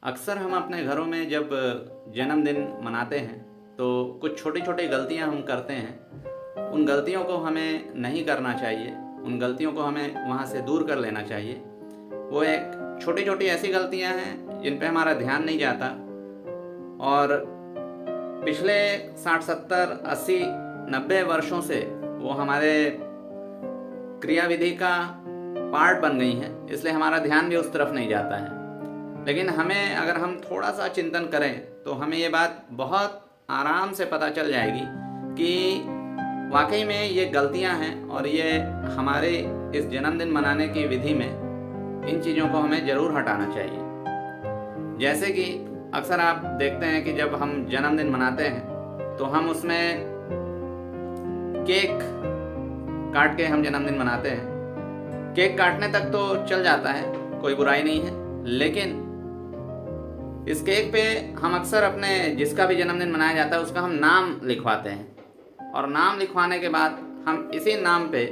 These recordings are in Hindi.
अक्सर हम अपने घरों में जब जन्मदिन मनाते हैं तो कुछ छोटी छोटी गलतियां हम करते हैं। उन गलतियों को हमें नहीं करना चाहिए, उन गलतियों को हमें वहाँ से दूर कर लेना चाहिए। वो एक छोटी छोटी ऐसी गलतियां हैं जिन पे हमारा ध्यान नहीं जाता और पिछले 60 70 80 90 वर्षों से वो हमारे क्रियाविधि का पार्ट बन गई हैं, इसलिए हमारा ध्यान भी उस तरफ नहीं जाता है। लेकिन हमें अगर हम थोड़ा सा चिंतन करें तो हमें ये बात बहुत आराम से पता चल जाएगी कि वाकई में ये गलतियां हैं और ये हमारे इस जन्मदिन मनाने की विधि में इन चीज़ों को हमें ज़रूर हटाना चाहिए। जैसे कि अक्सर आप देखते हैं कि जब हम जन्मदिन मनाते हैं तो हम उसमें केक काट के हम जन्मदिन मनाते हैं। केक काटने तक तो चल जाता है, कोई बुराई नहीं है, लेकिन इस केक पे हम अक्सर अपने जिसका भी जन्मदिन मनाया जाता है उसका हम नाम लिखवाते हैं और नाम लिखवाने के बाद हम इसी नाम पे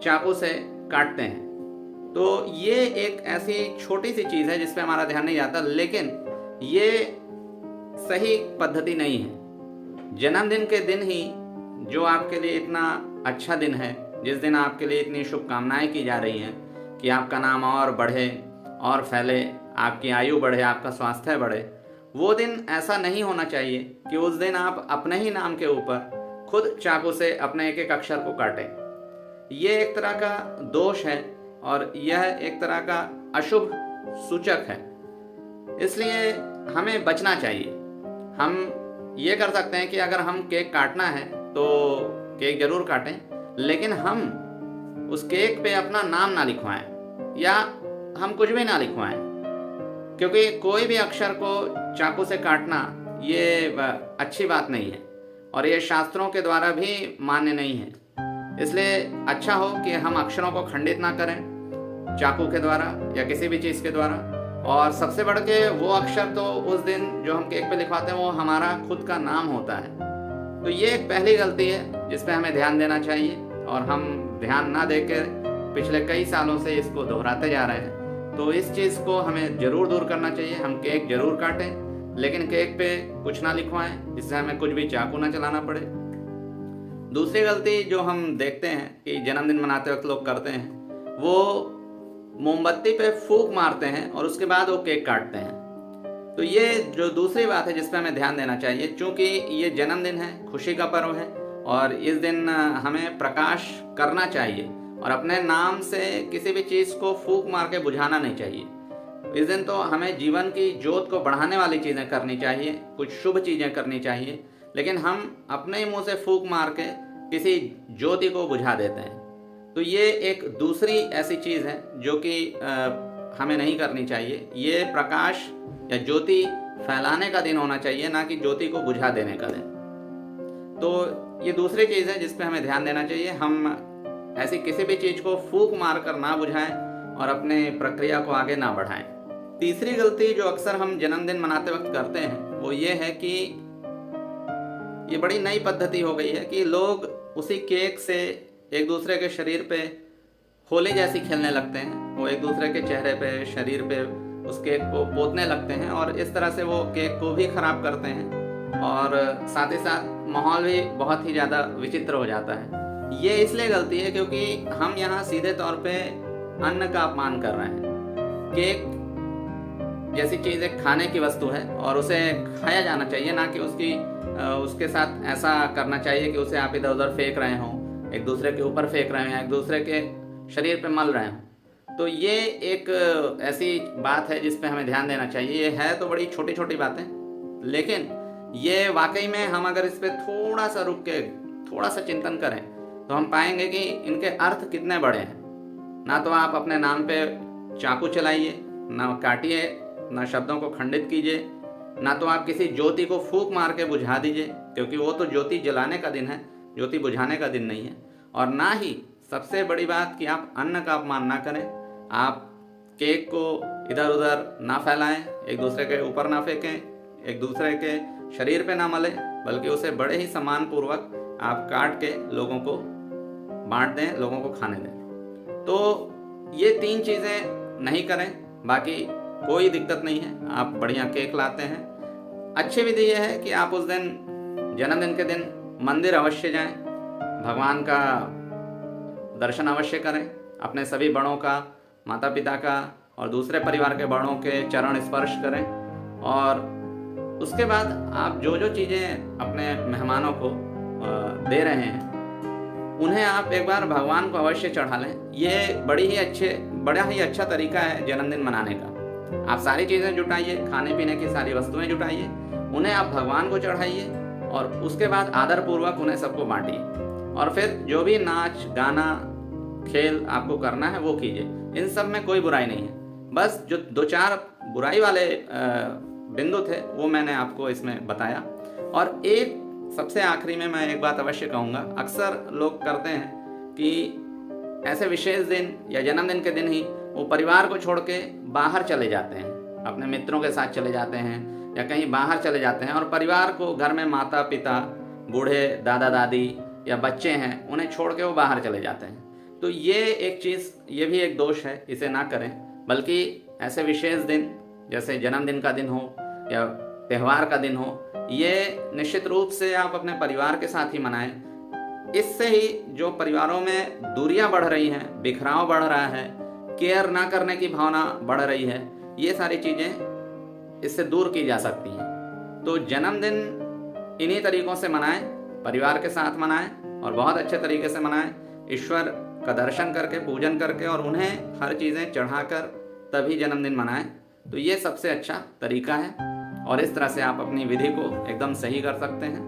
चाकू से काटते हैं। तो ये एक ऐसी छोटी सी चीज़ है जिस पे हमारा ध्यान नहीं जाता, लेकिन ये सही पद्धति नहीं है। जन्मदिन के दिन ही जो आपके लिए इतना अच्छा दिन है, जिस दिन आपके लिए इतनी शुभकामनाएं की जा रही हैं कि आपका नाम और बढ़े और फैले, आपकी आयु बढ़े, आपका स्वास्थ्य बढ़े, वो दिन ऐसा नहीं होना चाहिए कि उस दिन आप अपने ही नाम के ऊपर खुद चाकू से अपने एक एक अक्षर को काटें। ये एक तरह का दोष है और यह एक तरह का अशुभ सूचक है, इसलिए हमें बचना चाहिए। हम ये कर सकते हैं कि अगर हम केक काटना है तो केक जरूर काटें, लेकिन हम उस केक पे अपना नाम ना लिखवाएं या हम कुछ भी ना लिखवाएं, क्योंकि कोई भी अक्षर को चाकू से काटना ये अच्छी बात नहीं है और ये शास्त्रों के द्वारा भी मान्य नहीं है। इसलिए अच्छा हो कि हम अक्षरों को खंडित ना करें चाकू के द्वारा या किसी भी चीज़ के द्वारा। और सबसे बढ़ के वो अक्षर तो उस दिन जो हम केक पे लिखवाते हैं वो हमारा खुद का नाम होता है। तो ये एक पहली गलती है जिस पे हमें ध्यान देना चाहिए और हम ध्यान ना देकर पिछले कई सालों से इसको दोहराते जा रहे हैं। तो इस चीज़ को हमें ज़रूर दूर करना चाहिए। हम केक ज़रूर काटें, लेकिन केक पे कुछ ना लिखवाएं जिससे हमें कुछ भी चाकू ना चलाना पड़े। दूसरी गलती जो हम देखते हैं कि जन्मदिन मनाते वक्त लोग करते हैं, वो मोमबत्ती पे फूंक मारते हैं और उसके बाद वो केक काटते हैं। तो ये जो दूसरी बात है जिस पे हमें ध्यान देना चाहिए, क्योंकि ये जन्मदिन है, खुशी का पर्व है और इस दिन हमें प्रकाश करना चाहिए और अपने नाम से किसी भी चीज़ को फूंक मार के बुझाना नहीं चाहिए। इस दिन तो हमें जीवन की ज्योत को बढ़ाने वाली चीज़ें करनी चाहिए, कुछ शुभ चीज़ें करनी चाहिए, लेकिन हम अपने ही मुंह से फूंक मार के किसी ज्योति को बुझा देते हैं। तो ये एक दूसरी ऐसी चीज़ है जो कि हमें नहीं करनी चाहिए। ये प्रकाश या ज्योति फैलाने का दिन होना चाहिए, ना कि ज्योति को बुझा देने का दिन। तो ये दूसरी चीज़ है जिस पे हमें ध्यान देना चाहिए। हम ऐसी किसी भी चीज़ को फूंक मार कर ना बुझाएं और अपने प्रक्रिया को आगे ना बढ़ाएं। तीसरी गलती जो अक्सर हम जन्मदिन मनाते वक्त करते हैं वो ये है कि ये बड़ी नई पद्धति हो गई है कि लोग उसी केक से एक दूसरे के शरीर पे होली जैसी खेलने लगते हैं। वो एक दूसरे के चेहरे पे, शरीर पे उस केक को पोतने लगते हैं और इस तरह से वो केक को भी ख़राब करते हैं और साथ ही साथ माहौल भी बहुत ही ज़्यादा विचित्र हो जाता है। ये इसलिए गलती है क्योंकि हम यहाँ सीधे तौर पे अन्न का अपमान कर रहे हैं। केक जैसी चीज़ एक खाने की वस्तु है और उसे खाया जाना चाहिए, ना कि उसके साथ ऐसा करना चाहिए कि उसे आप इधर उधर फेंक रहे हों, एक दूसरे के ऊपर फेंक रहे हैं, एक दूसरे के शरीर पे मल रहे हों। तो ये एक ऐसी बात है जिस पे हमें ध्यान देना चाहिए। ये है तो बड़ी छोटी छोटी बातें, लेकिन ये वाकई में हम अगर इस पे थोड़ा सा रुक के थोड़ा सा चिंतन करें तो हम पाएंगे कि इनके अर्थ कितने बड़े हैं। ना तो आप अपने नाम पे चाकू चलाइए, ना काटिए, ना शब्दों को खंडित कीजिए, ना तो आप किसी ज्योति को फूंक मार के बुझा दीजिए, क्योंकि वो तो ज्योति जलाने का दिन है, ज्योति बुझाने का दिन नहीं है। और ना ही सबसे बड़ी बात कि आप अन्न का अपमान ना करें, आप केक को इधर उधर ना फैलाएं, एक दूसरे के ऊपर ना फेंकें, एक दूसरे के शरीर पे ना मलें, बल्कि उसे बड़े ही सम्मानपूर्वक आप काट के लोगों को बांट दें, लोगों को खाने दें। तो ये तीन चीज़ें नहीं करें। बाकी कोई दिक्कत नहीं है, आप बढ़िया केक लाते हैं। अच्छी विधि यह है कि आप उस दिन, जन्मदिन के दिन, मंदिर अवश्य जाएं, भगवान का दर्शन अवश्य करें, अपने सभी बड़ों का, माता पिता का और दूसरे परिवार के बड़ों के चरण स्पर्श करें। और उसके बाद आप जो जो चीज़ें अपने मेहमानों को दे रहे हैं, उन्हें आप एक बार भगवान को अवश्य चढ़ा लें। ये बड़ा ही अच्छा तरीका है जन्मदिन मनाने का। आप सारी चीज़ें जुटाइए, खाने पीने की सारी वस्तुएं जुटाइए, उन्हें आप भगवान को चढ़ाइए और उसके बाद आदरपूर्वक उन्हें सबको बांटिए। और फिर जो भी नाच गाना खेल आपको करना है वो कीजिए, इन सब में कोई बुराई नहीं है। बस जो 2-4 बुराई वाले बिंदु थे वो मैंने आपको इसमें बताया। और एक सबसे आखिरी में मैं एक बात अवश्य कहूँगा, अक्सर लोग करते हैं कि ऐसे विशेष दिन या जन्मदिन के दिन ही वो परिवार को छोड़ के बाहर चले जाते हैं, अपने मित्रों के साथ चले जाते हैं या कहीं बाहर चले जाते हैं, और परिवार को, घर में माता पिता, बूढ़े दादा दादी या बच्चे हैं, उन्हें छोड़ के वो बाहर चले जाते हैं। तो ये एक चीज़, ये भी एक दोष है, इसे ना करें। बल्कि ऐसे विशेष दिन जैसे जन्मदिन का दिन हो या त्यौहार का दिन हो, ये निश्चित रूप से आप अपने परिवार के साथ ही मनाएं। इससे ही जो परिवारों में दूरियां बढ़ रही हैं, बिखराव बढ़ रहा है, केयर ना करने की भावना बढ़ रही है, ये सारी चीज़ें इससे दूर की जा सकती हैं। तो जन्मदिन इन्हीं तरीक़ों से मनाएं, परिवार के साथ मनाएं और बहुत अच्छे तरीके से मनाएं, ईश्वर का दर्शन करके, पूजन करके और उन्हें हर चीज़ें चढ़ाकर तभी जन्मदिन मनाएं। तो ये सबसे अच्छा तरीका है और इस तरह से आप अपनी विधि को एकदम सही कर सकते हैं।